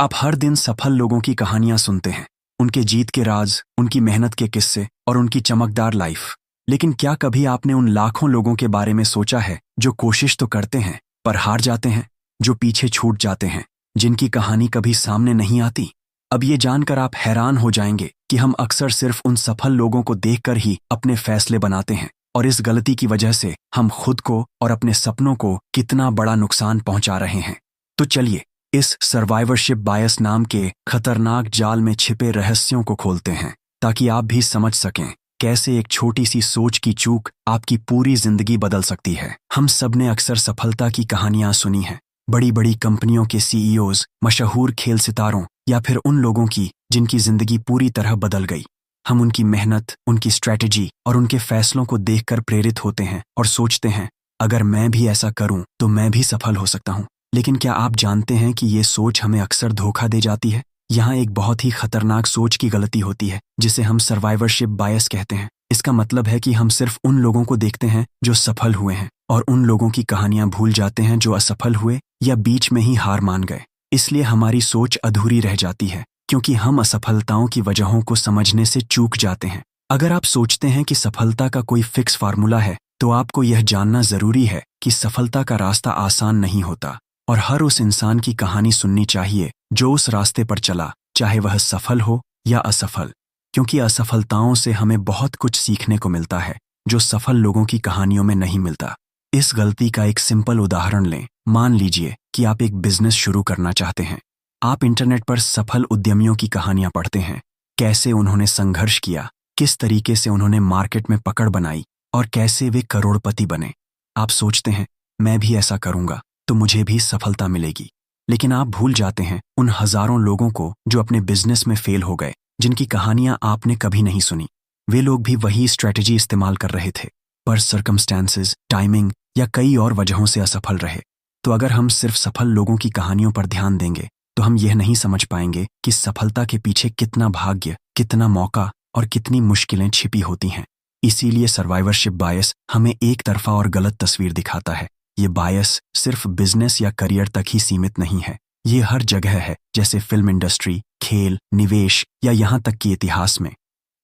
आप हर दिन सफल लोगों की कहानियां सुनते हैं, उनके जीत के राज, उनकी मेहनत के किस्से और उनकी चमकदार लाइफ। लेकिन क्या कभी आपने उन लाखों लोगों के बारे में सोचा है जो कोशिश तो करते हैं पर हार जाते हैं, जो पीछे छूट जाते हैं, जिनकी कहानी कभी सामने नहीं आती? अब ये जानकर आप हैरान हो जाएंगे कि हम अक्सर सिर्फ उन सफल लोगों को देखकर ही अपने फैसले बनाते हैं, और इस गलती की वजह से हम खुद को और अपने सपनों को कितना बड़ा नुकसान पहुंचा रहे हैं। तो चलिए इस सर्वाइवरशिप बायस नाम के खतरनाक जाल में छिपे रहस्यों को खोलते हैं, ताकि आप भी समझ सकें कैसे एक छोटी सी सोच की चूक आपकी पूरी जिंदगी बदल सकती है। हम सब ने अक्सर सफलता की कहानियां सुनी हैं, बड़ी बड़ी कंपनियों के सीईओज, मशहूर खेल सितारों या फिर उन लोगों की जिनकी जिंदगी पूरी तरह बदल गई। हम उनकी मेहनत, उनकी स्ट्रैटेजी और उनके फैसलों को देखकर प्रेरित होते हैं और सोचते हैं, अगर मैं भी ऐसा करूं तो मैं भी सफल हो सकता हूं। लेकिन क्या आप जानते हैं कि ये सोच हमें अक्सर धोखा दे जाती है? यहाँ एक बहुत ही खतरनाक सोच की गलती होती है जिसे हम सर्वाइवरशिप बायस कहते हैं। इसका मतलब है कि हम सिर्फ उन लोगों को देखते हैं जो सफल हुए हैं और उन लोगों की कहानियां भूल जाते हैं जो असफल हुए या बीच में ही हार मान गए। इसलिए हमारी सोच अधूरी रह जाती है, क्योंकि हम असफलताओं की वजहों को समझने से चूक जाते हैं। अगर आप सोचते हैं कि सफलता का कोई फिक्स फार्मूला है, तो आपको यह जानना जरूरी है कि सफलता का रास्ता आसान नहीं होता, और हर उस इंसान की कहानी सुननी चाहिए जो उस रास्ते पर चला, चाहे वह सफल हो या असफल। क्योंकि असफलताओं से हमें बहुत कुछ सीखने को मिलता है जो सफल लोगों की कहानियों में नहीं मिलता। इस गलती का एक सिंपल उदाहरण लें। मान लीजिए कि आप एक बिजनेस शुरू करना चाहते हैं। आप इंटरनेट पर सफल उद्यमियों की कहानियां पढ़ते हैं, कैसे उन्होंने संघर्ष किया, किस तरीके से उन्होंने मार्केट में पकड़ बनाई और कैसे वे करोड़पति बने। आप सोचते हैं, मैं भी ऐसा करूंगा तो मुझे भी सफलता मिलेगी। लेकिन आप भूल जाते हैं उन हजारों लोगों को जो अपने बिजनेस में फेल हो गए, जिनकी कहानियां आपने कभी नहीं सुनी। वे लोग भी वही स्ट्रैटेजी इस्तेमाल कर रहे थे, पर सर्कमस्टेंसेस, टाइमिंग या कई और वजहों से असफल रहे। तो अगर हम सिर्फ सफल लोगों की कहानियों पर ध्यान देंगे तो हम यह नहीं समझ पाएंगे कि सफलता के पीछे कितना भाग्य, कितना मौका और कितनी मुश्किलें छिपी होती हैं। इसीलिए सर्वाइवरशिप बायस हमें एक तरफा और गलत तस्वीर दिखाता है। ये बायस सिर्फ बिजनेस या करियर तक ही सीमित नहीं है, ये हर जगह है, जैसे फिल्म इंडस्ट्री, खेल, निवेश या यहाँ तक कि इतिहास में।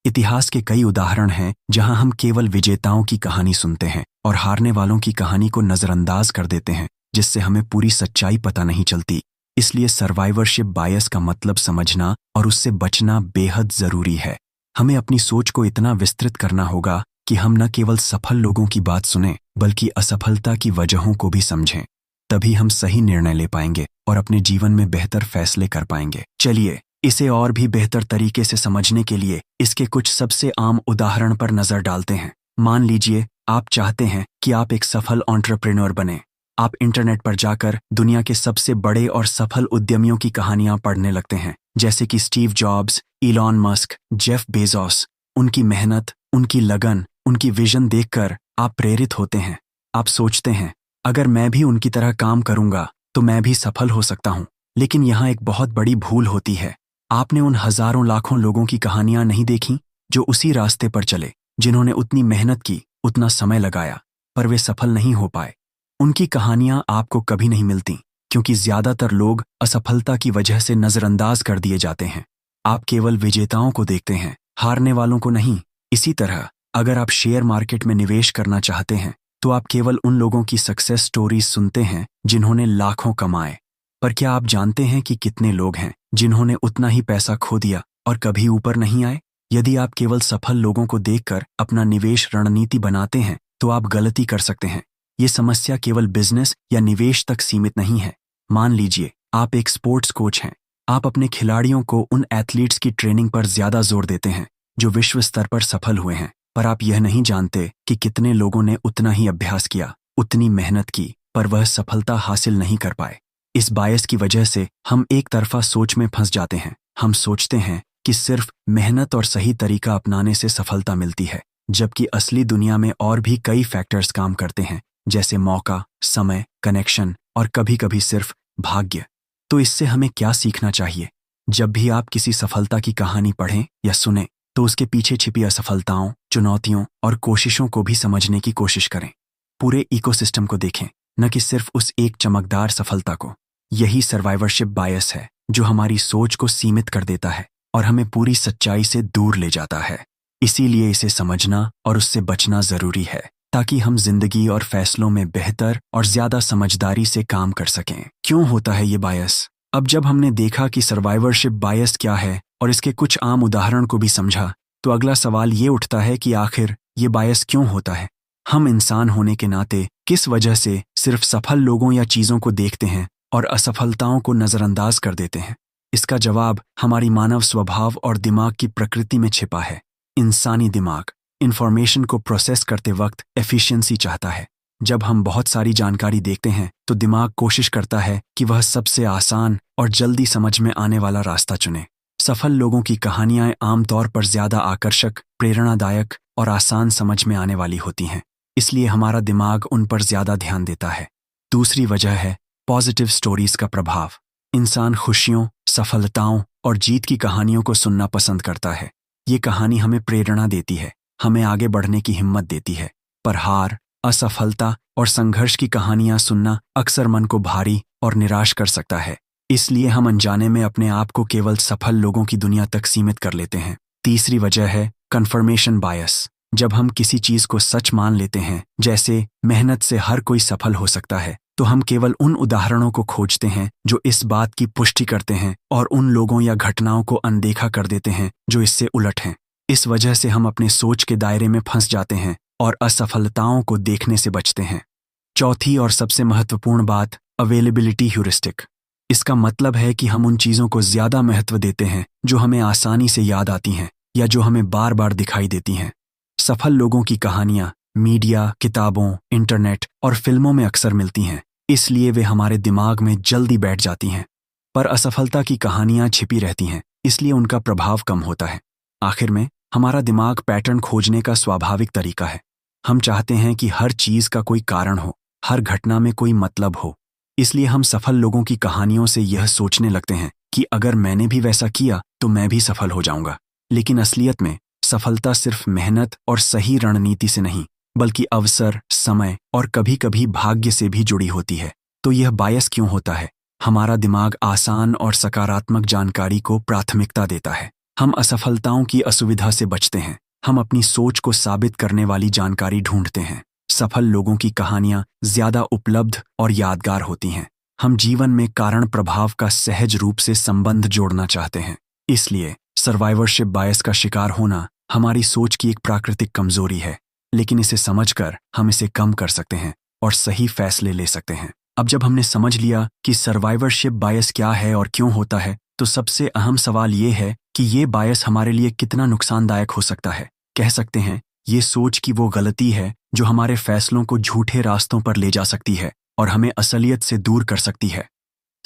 इतिहास के कई उदाहरण हैं जहां हम केवल विजेताओं की कहानी सुनते हैं और हारने वालों की कहानी को नजरअंदाज कर देते हैं, जिससे हमें पूरी सच्चाई पता नहीं चलती। इसलिए सर्वाइवरशिप बायस का मतलब समझना और उससे बचना बेहद जरूरी है। हमें अपनी सोच को इतना विस्तृत करना होगा कि हम न केवल सफल लोगों की बात सुनें, बल्कि असफलता की वजहों को भी समझें। तभी हम सही निर्णय ले पाएंगे और अपने जीवन में बेहतर फैसले कर पाएंगे। चलिए इसे और भी बेहतर तरीके से समझने के लिए इसके कुछ सबसे आम उदाहरण पर नजर डालते हैं। मान लीजिए आप चाहते हैं कि आप एक सफल एंटरप्रेन्योर बने। आप इंटरनेट पर जाकर दुनिया के सबसे बड़े और सफल उद्यमियों की कहानियां पढ़ने लगते हैं, जैसे कि Steve jobs, Elon Musk, Jeff Bezos. उनकी मेहनत, उनकी लगन, उनकी विजन देखकर आप प्रेरित होते हैं। आप सोचते हैं, अगर मैं भी उनकी तरह काम करूंगा तो मैं भी सफल हो सकता हूं। लेकिन यहाँ एक बहुत बड़ी भूल होती है। आपने उन हजारों लाखों लोगों की कहानियां नहीं देखी जो उसी रास्ते पर चले, जिन्होंने उतनी मेहनत की, उतना समय लगाया, पर वे सफल नहीं हो पाए। उनकी कहानियां आपको कभी नहीं मिलती, क्योंकि ज्यादातर लोग असफलता की वजह से नजरअंदाज कर दिए जाते हैं। आप केवल विजेताओं को देखते हैं, हारने वालों को नहीं। इसी तरह अगर आप शेयर मार्केट में निवेश करना चाहते हैं तो आप केवल उन लोगों की सक्सेस स्टोरीज सुनते हैं जिन्होंने लाखों कमाए। पर क्या आप जानते हैं कि कितने लोग हैं जिन्होंने उतना ही पैसा खो दिया और कभी ऊपर नहीं आए? यदि आप केवल सफल लोगों को देखकर अपना निवेश रणनीति बनाते हैं तो आप गलती कर सकते हैं। ये समस्या केवल बिजनेस या निवेश तक सीमित नहीं है। मान लीजिए आप एक स्पोर्ट्स कोच हैं। आप अपने खिलाड़ियों को उन एथलीट्स की ट्रेनिंग पर ज्यादा जोर देते हैं जो विश्व स्तर पर सफल हुए हैं, पर आप यह नहीं जानते कि कितने लोगों ने उतना ही अभ्यास किया, उतनी मेहनत की, पर वह सफलता हासिल नहीं कर पाए। इस बायस की वजह से हम एक तरफा सोच में फंस जाते हैं। हम सोचते हैं कि सिर्फ मेहनत और सही तरीका अपनाने से सफलता मिलती है, जबकि असली दुनिया में और भी कई फैक्टर्स काम करते हैं, जैसे मौका, समय, कनेक्शन और कभी-कभी सिर्फ भाग्य। तो इससे हमें क्या सीखना चाहिए? जब भी आप किसी सफलता की कहानी पढ़ें या सुनें, तो उसके पीछे छिपी असफलताओं, चुनौतियों और कोशिशों को भी समझने की कोशिश करें। पूरे इकोसिस्टम को देखें, न कि सिर्फ उस एक चमकदार सफलता को। यही सर्वाइवरशिप बायस है जो हमारी सोच को सीमित कर देता है और हमें पूरी सच्चाई से दूर ले जाता है। इसीलिए इसे समझना और उससे बचना जरूरी है ताकि हम जिंदगी और फैसलों में बेहतर और ज्यादा समझदारी से काम कर सकें। क्यों होता है ये बायस? अब जब हमने देखा कि सर्वाइवरशिप बायस क्या है और इसके कुछ आम उदाहरण को भी समझा, तो अगला सवाल ये उठता है कि आखिर ये बायस क्यों होता है? हम इंसान होने के नाते किस वजह से सिर्फ सफल लोगों या चीजों को देखते हैं और असफलताओं को नजरअंदाज कर देते हैं? इसका जवाब हमारी मानव स्वभाव और दिमाग की प्रकृति में छिपा है। इंसानी दिमाग इंफॉर्मेशन को प्रोसेस करते वक्त एफिशिएंसी चाहता है। जब हम बहुत सारी जानकारी देखते हैं तो दिमाग कोशिश करता है कि वह सबसे आसान और जल्दी समझ में आने वाला रास्ता चुने। सफल लोगों की कहानियां आमतौर पर ज्यादा आकर्षक, प्रेरणादायक और आसान समझ में आने वाली होती हैं, इसलिए हमारा दिमाग उन पर ज्यादा ध्यान देता है। दूसरी वजह है पॉजिटिव स्टोरीज का प्रभाव। इंसान खुशियों, सफलताओं और जीत की कहानियों को सुनना पसंद करता है। ये कहानी हमें प्रेरणा देती है, हमें आगे बढ़ने की हिम्मत देती है। पर हार, असफलता और संघर्ष की कहानियां सुनना अक्सर मन को भारी और निराश कर सकता है। इसलिए हम अनजाने में अपने आप को केवल सफल लोगों की दुनिया तक सीमित कर लेते हैं। तीसरी वजह है कन्फर्मेशन बायस। जब हम किसी चीज को सच मान लेते हैं, जैसे मेहनत से हर कोई सफल हो सकता है, तो हम केवल उन उदाहरणों को खोजते हैं जो इस बात की पुष्टि करते हैं और उन लोगों या घटनाओं को अनदेखा कर देते हैं जो इससे उलट हैं। इस वजह से हम अपने सोच के दायरे में फंस जाते हैं और असफलताओं को देखने से बचते हैं। चौथी और सबसे महत्वपूर्ण बात, अवेलेबिलिटी ह्यूरिस्टिक। इसका मतलब है कि हम उन चीजों को ज्यादा महत्व देते हैं जो हमें आसानी से याद आती हैं या जो हमें बार बार दिखाई देती हैं। सफल लोगों की कहानियां मीडिया, किताबों, इंटरनेट और फिल्मों में अक्सर मिलती हैं, इसलिए वे हमारे दिमाग में जल्दी बैठ जाती हैं। पर असफलता की कहानियां छिपी रहती हैं, इसलिए उनका प्रभाव कम होता है। आखिर में हमारा दिमाग पैटर्न खोजने का स्वाभाविक तरीका है। हम चाहते हैं कि हर चीज का कोई कारण हो, हर घटना में कोई मतलब हो। इसलिए हम सफल लोगों की कहानियों से यह सोचने लगते हैं कि अगर मैंने भी वैसा किया तो मैं भी सफल हो जाऊंगा। लेकिन असलियत में सफलता सिर्फ मेहनत और सही रणनीति से नहीं, बल्कि अवसर, समय और कभी-कभी भाग्य से भी जुड़ी होती है। तो यह बायस क्यों होता है? हमारा दिमाग आसान और सकारात्मक जानकारी को प्राथमिकता देता है। हम असफलताओं की असुविधा से बचते हैं। हम अपनी सोच को साबित करने वाली जानकारी ढूंढते हैं। सफल लोगों की कहानियां ज्यादा उपलब्ध और यादगार होती हैं। हम जीवन में कारण प्रभाव का सहज रूप से संबंध जोड़ना चाहते हैं। इसलिए सर्वाइवरशिप बायस का शिकार होना हमारी सोच की एक प्राकृतिक कमजोरी है, लेकिन इसे समझकर हम इसे कम कर सकते हैं और सही फैसले ले सकते हैं। अब जब हमने समझ लिया कि सर्वाइवरशिप बायस क्या है और क्यों होता है, तो सबसे अहम सवाल ये है कि ये बायस हमारे लिए कितना नुकसानदायक हो सकता है। कह सकते हैं ये सोच की वो गलती है जो हमारे फैसलों को झूठे रास्तों पर ले जा सकती है और हमें असलियत से दूर कर सकती है।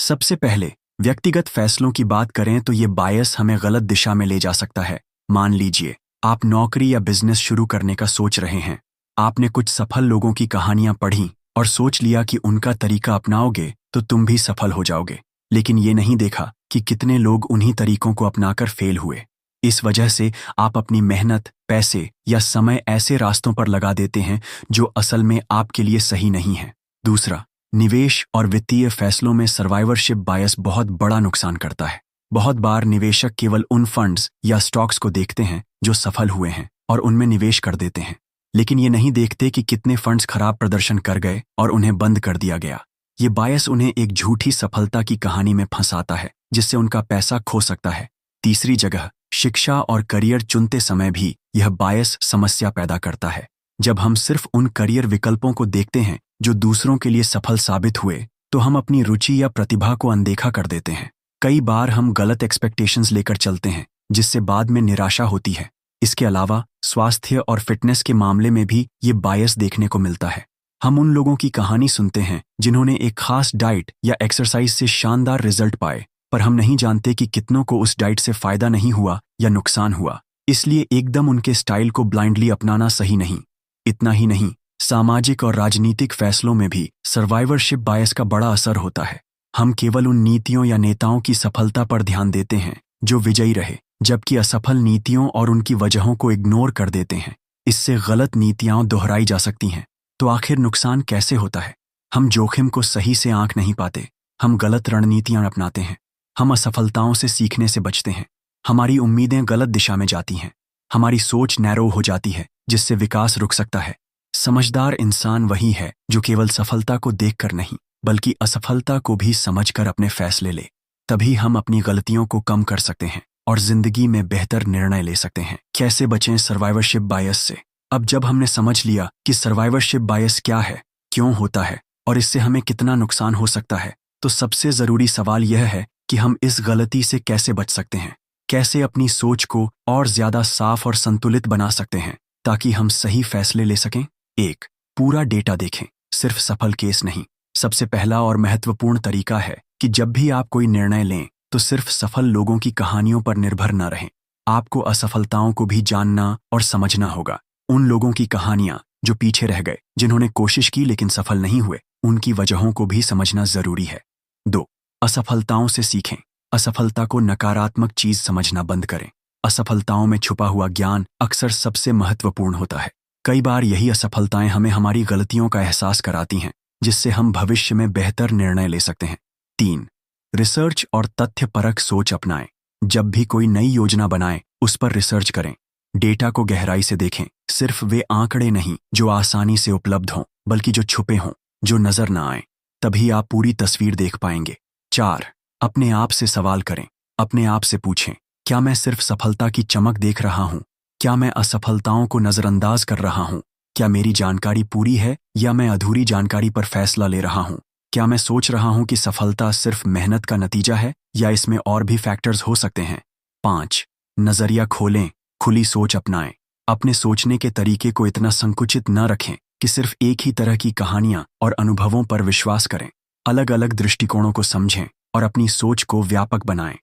सबसे पहले व्यक्तिगत फैसलों की बात करें तो ये बायस हमें गलत दिशा में ले जा सकता है। मान लीजिए आप नौकरी या बिजनेस शुरू करने का सोच रहे हैं। आपने कुछ सफल लोगों की कहानियां पढ़ी और सोच लिया कि उनका तरीका अपनाओगे तो तुम भी सफल हो जाओगे, लेकिन ये नहीं देखा कि कितने लोग उन्हीं तरीकों को अपनाकर फेल हुए। इस वजह से आप अपनी मेहनत, पैसे या समय ऐसे रास्तों पर लगा देते हैं जो असल में आपके लिए सही नहीं है। दूसरा, निवेश और वित्तीय फैसलों में सर्वाइवरशिप बायस बहुत बड़ा नुकसान करता है। बहुत बार निवेशक केवल उन फंड्स या स्टॉक्स को देखते हैं जो सफल हुए हैं और उनमें निवेश कर देते हैं, लेकिन ये नहीं देखते कि कितने फंड्स खराब प्रदर्शन कर गए और उन्हें बंद कर दिया गया। ये बायस उन्हें एक झूठी सफलता की कहानी में फंसाता है जिससे उनका पैसा खो सकता है। तीसरी जगह, शिक्षा और करियर चुनते समय भी यह बायस समस्या पैदा करता है। जब हम सिर्फ उन करियर विकल्पों को देखते हैं जो दूसरों के लिए सफल साबित हुए, तो हम अपनी रुचि या प्रतिभा को अनदेखा कर देते हैं। कई बार हम गलत एक्सपेक्टेशंस लेकर चलते हैं जिससे बाद में निराशा होती है। इसके अलावा स्वास्थ्य और फिटनेस के मामले में भी ये बायस देखने को मिलता है। हम उन लोगों की कहानी सुनते हैं जिन्होंने एक खास डाइट या एक्सरसाइज से शानदार रिजल्ट पाए, पर हम नहीं जानते कि कितनों को उस डाइट से फायदा नहीं हुआ या नुकसान हुआ। इसलिए एकदम उनके स्टाइल को ब्लाइंडली अपनाना सही नहीं। इतना ही नहीं, सामाजिक और राजनीतिक फैसलों में भी सर्वाइवरशिप बायस का बड़ा असर होता है। हम केवल उन नीतियों या नेताओं की सफलता पर ध्यान देते हैं जो विजयी रहे, जबकि असफल नीतियों और उनकी वजहों को इग्नोर कर देते हैं। इससे गलत नीतियां दोहराई जा सकती हैं। तो आखिर नुकसान कैसे होता है? हम जोखिम को सही से आंक नहीं पाते। हम गलत रणनीतियां अपनाते हैं। हम असफलताओं से सीखने से बचते हैं। हमारी उम्मीदें गलत दिशा में जाती हैं। हमारी सोच नैरो हो जाती है, जिससे विकास रुक सकता है। समझदार इंसान वही है जो केवल सफलता को देखकर नहीं, बल्कि असफलता को भी समझकर अपने फैसले ले। तभी हम अपनी गलतियों को कम कर सकते हैं और जिंदगी में बेहतर निर्णय ले सकते हैं। कैसे बचें सर्वाइवरशिप बायस से? अब जब हमने समझ लिया कि सर्वाइवरशिप बायस क्या है, क्यों होता है और इससे हमें कितना नुकसान हो सकता है, तो सबसे जरूरी सवाल यह है कि हम इस गलती से कैसे बच सकते हैं। कैसे अपनी सोच को और ज्यादा साफ और संतुलित बना सकते हैं ताकि हम सही फैसले ले सकें। 1. पूरा डेटा देखें, सिर्फ सफल केस नहीं। सबसे पहला और महत्वपूर्ण तरीका है कि जब भी आप कोई निर्णय लें तो सिर्फ सफल लोगों की कहानियों पर निर्भर न रहें। आपको असफलताओं को भी जानना और समझना होगा। उन लोगों की कहानियां जो पीछे रह गए, जिन्होंने कोशिश की लेकिन सफल नहीं हुए, उनकी वजहों को भी समझना जरूरी है। 2. असफलताओं से सीखें। असफलता को नकारात्मक चीज समझना बंद करें। असफलताओं में छुपा हुआ ज्ञान अक्सर सबसे महत्वपूर्ण होता है। कई बार यही असफलताएं हमें हमारी गलतियों का एहसास कराती हैं, जिससे हम भविष्य में बेहतर निर्णय ले सकते हैं। 3. रिसर्च और तथ्यपरक सोच अपनाएं। जब भी कोई नई योजना बनाएं, उस पर रिसर्च करें। डेटा को गहराई से देखें। सिर्फ वे आंकड़े नहीं जो आसानी से उपलब्ध हों, बल्कि जो छुपे हों, जो नजर न आए। तभी आप पूरी तस्वीर देख पाएंगे। 4. अपने आप से सवाल करें। अपने आप से पूछें, क्या मैं सिर्फ सफलता की चमक देख रहा हूं? क्या मैं असफलताओं को नजरअंदाज कर रहा हूं? क्या मेरी जानकारी पूरी है या मैं अधूरी जानकारी पर फैसला ले रहा हूं? क्या मैं सोच रहा हूं कि सफलता सिर्फ मेहनत का नतीजा है या इसमें और भी फैक्टर्स हो सकते हैं? 5. नजरिया खोलें, खुली सोच अपनाएं। अपने सोचने के तरीके को इतना संकुचित न रखें कि सिर्फ एक ही तरह की कहानियां और अनुभवों पर विश्वास करें। अलग अलग दृष्टिकोणों को समझें और अपनी सोच को व्यापक बनाएं।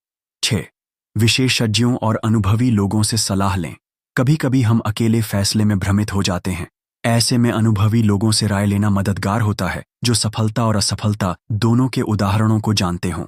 6. विशेषज्ञों और अनुभवी लोगों से सलाह लें। कभी कभी हम अकेले फैसले में भ्रमित हो जाते हैं। ऐसे में अनुभवी लोगों से राय लेना मददगार होता है, जो सफलता और असफलता दोनों के उदाहरणों को जानते हों।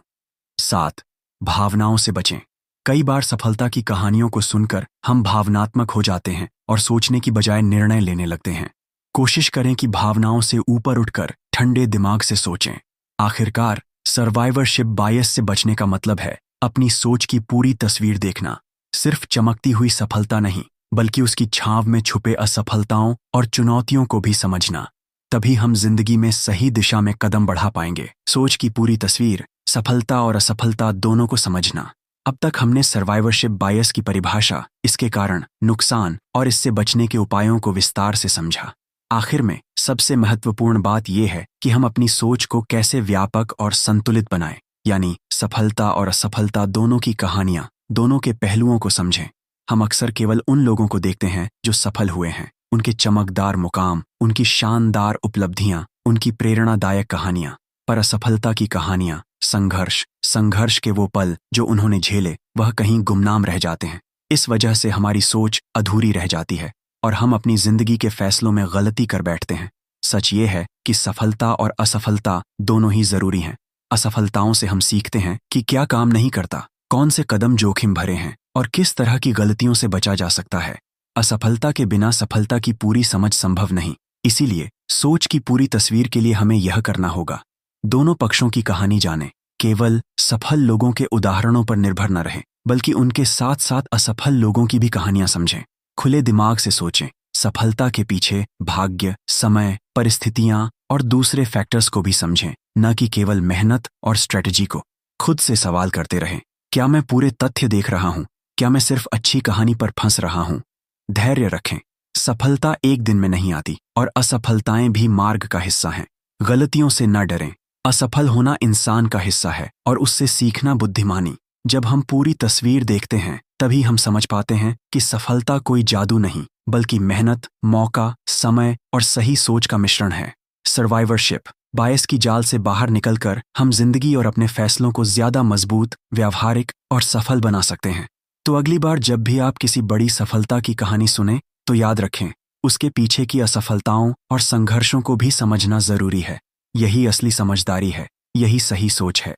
7. भावनाओं से बचें। कई बार सफलता की कहानियों को सुनकर हम भावनात्मक हो जाते हैं और सोचने की बजाय निर्णय लेने लगते हैं। कोशिश करें कि भावनाओं से ऊपर उठकर ठंडे दिमाग से सोचें। आखिरकार सर्वाइवरशिप बायस से बचने का मतलब है अपनी सोच की पूरी तस्वीर देखना। सिर्फ चमकती हुई सफलता नहीं, बल्कि उसकी छांव में छुपे असफलताओं और चुनौतियों को भी समझना। तभी हम जिंदगी में सही दिशा में कदम बढ़ा पाएंगे। सोच की पूरी तस्वीर, सफलता और असफलता दोनों को समझना। अब तक हमने सर्वाइवरशिप बायस की परिभाषा, इसके कारण, नुकसान और इससे बचने के उपायों को विस्तार से समझा। आखिर में सबसे महत्वपूर्ण बात यह है कि हम अपनी सोच को कैसे व्यापक और संतुलित बनाएं, यानी सफलता और असफलता दोनों की कहानियां, दोनों के पहलुओं को समझें। हम अक्सर केवल उन लोगों को देखते हैं जो सफल हुए हैं, उनके चमकदार मुकाम, उनकी शानदार उपलब्धियां, उनकी प्रेरणादायक कहानियां। पर असफलता की कहानियां, संघर्ष के वो पल जो उन्होंने झेले, वह कहीं गुमनाम रह जाते हैं। इस वजह से हमारी सोच अधूरी रह जाती है और हम अपनी जिंदगी के फैसलों में गलती कर बैठते हैं। सच ये है कि सफलता और असफलता दोनों ही जरूरी हैं। असफलताओं से हम सीखते हैं कि क्या काम नहीं करता, कौन से कदम जोखिम भरे हैं और किस तरह की गलतियों से बचा जा सकता है। असफलता के बिना सफलता की पूरी समझ संभव नहीं। इसीलिए सोच की पूरी तस्वीर के लिए हमें यह करना होगा, दोनों पक्षों की कहानी जानें। केवल सफल लोगों के उदाहरणों पर निर्भर न रहें, बल्कि उनके साथ साथ असफल लोगों की भी कहानियां समझें। खुले दिमाग से सोचें। सफलता के पीछे भाग्य, समय, परिस्थितियां और दूसरे फैक्टर्स को भी समझें, न कि केवल मेहनत और स्ट्रेटजी को। खुद से सवाल करते रहें, क्या मैं पूरे तथ्य देख रहा हूं? क्या मैं सिर्फ अच्छी कहानी पर फंस रहा हूं? धैर्य रखें। सफलता एक दिन में नहीं आती और असफलताएं भी मार्ग का हिस्सा हैं। गलतियों से न डरें। असफल होना इंसान का हिस्सा है और उससे सीखना बुद्धिमानी। जब हम पूरी तस्वीर देखते हैं, तभी हम समझ पाते हैं कि सफलता कोई जादू नहीं, बल्कि मेहनत, मौका, समय और सही सोच का मिश्रण है। सर्वाइवरशिप बायस की जाल से बाहर निकलकर हम जिंदगी और अपने फैसलों को ज्यादा मजबूत, व्यावहारिक और सफल बना सकते हैं। तो अगली बार जब भी आप किसी बड़ी सफलता की कहानी सुने, तो याद रखें, उसके पीछे की असफलताओं और संघर्षों को भी समझना जरूरी है। यही असली समझदारी है, यही सही सोच है।